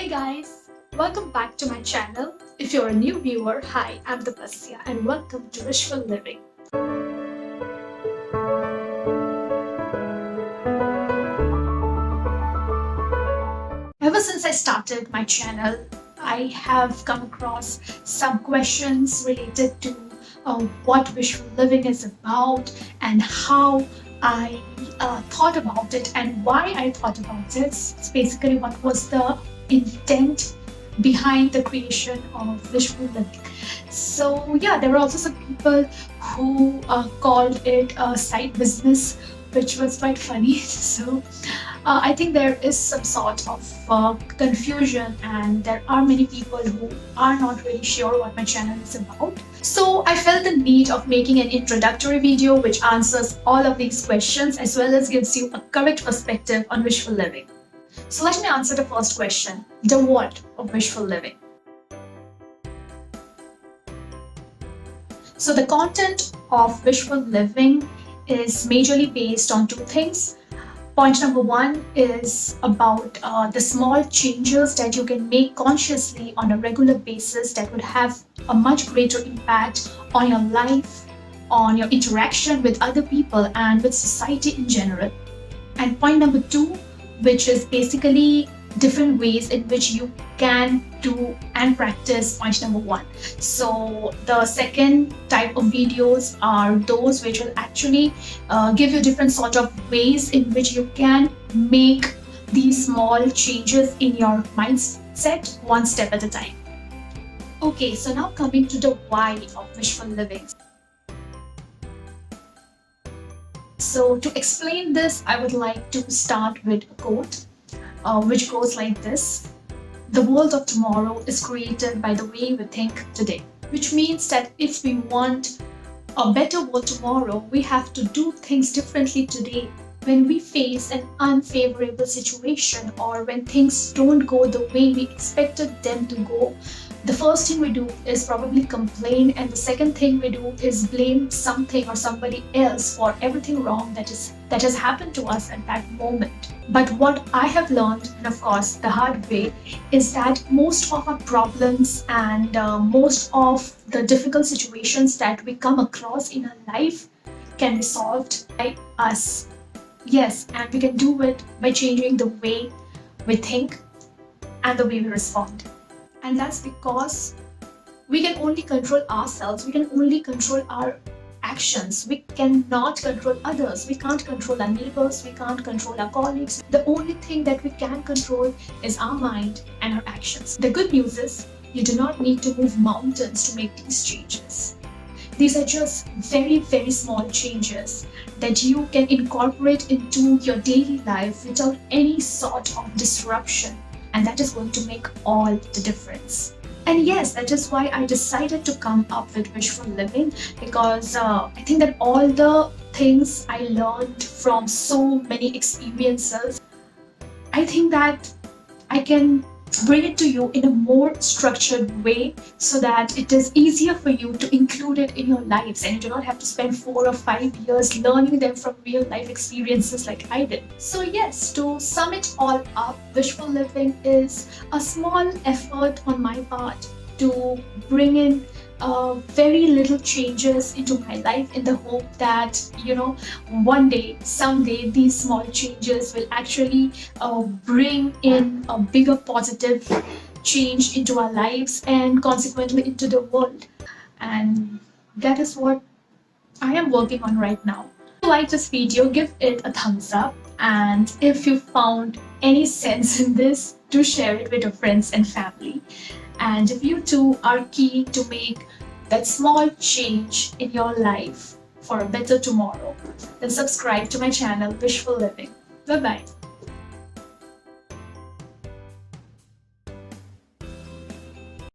Hey guys, welcome back to my channel. If you're a new viewer, hi, I'm Tapasya and welcome to Wishful Living. Ever since I started my channel, I have come across some questions related to what Wishful Living is about and how I thought about it and why I thought about it. It's basically what was the intent behind the creation of Wishful Living. So yeah, there were also some people who called it a side business, which was quite funny. So I think there is some sort of confusion, and there are many people who are not really sure what my channel is about. So I felt the need of making an introductory video which answers all of these questions as well as gives you a correct perspective on wishful living. So let me answer the first question, the what of wishful living. So the content of wishful living is majorly based on two things. Point number one is about the small changes that you can make consciously on a regular basis that would have a much greater impact on your life, on your interaction with other people and with society in general. And point number two, which is basically different ways in which you can do and practice point number one. So the second type of videos are those which will actually give you different sort of ways in which you can make these small changes in your mindset one step at a time. Okay, so now coming to the why of wishful living. So to explain this, I would like to start with a quote which goes like this: the world of tomorrow is created by the way we think today. Which means that if we want a better world tomorrow, we have to do things differently today. When we face an unfavorable situation or when things don't go the way we expected them to go, the first thing we do is probably complain, and the second thing we do is blame something or somebody else for everything wrong that has happened to us at that moment. But what I have learned, and of course the hard way, is that most of our problems and most of the difficult situations that we come across in our life can be solved by us. Yes, and we can do it by changing the way we think and the way we respond. And that's because we can only control ourselves, we can only control our actions. We cannot control others. We can't control our neighbors, we can't control our colleagues. The only thing that we can control is our mind and our actions. The good news is you do not need to move mountains to make these changes. These are just very, very small changes that you can incorporate into your daily life without any sort of disruption. And that is going to make all the difference. And yes, that is why I decided to come up with wishful living, because I think that all the things I learned from so many experiences, I think that I can bring it to you in a more structured way so that it is easier for you to include it in your lives and you do not have to spend 4 or 5 years learning them from real life experiences like I did. So yes, to sum it all up, wishful living is a small effort on my part to bring in very little changes into my life in the hope that, one day, someday, these small changes will actually bring in a bigger positive change into our lives and consequently into the world. And that is what I am working on right now. If you like this video, give it a thumbs up, and if you found any sense in this, do share it with your friends and family. And if you too are keen to make that small change in your life for a better tomorrow, then subscribe to my channel Wishful Living. Bye bye.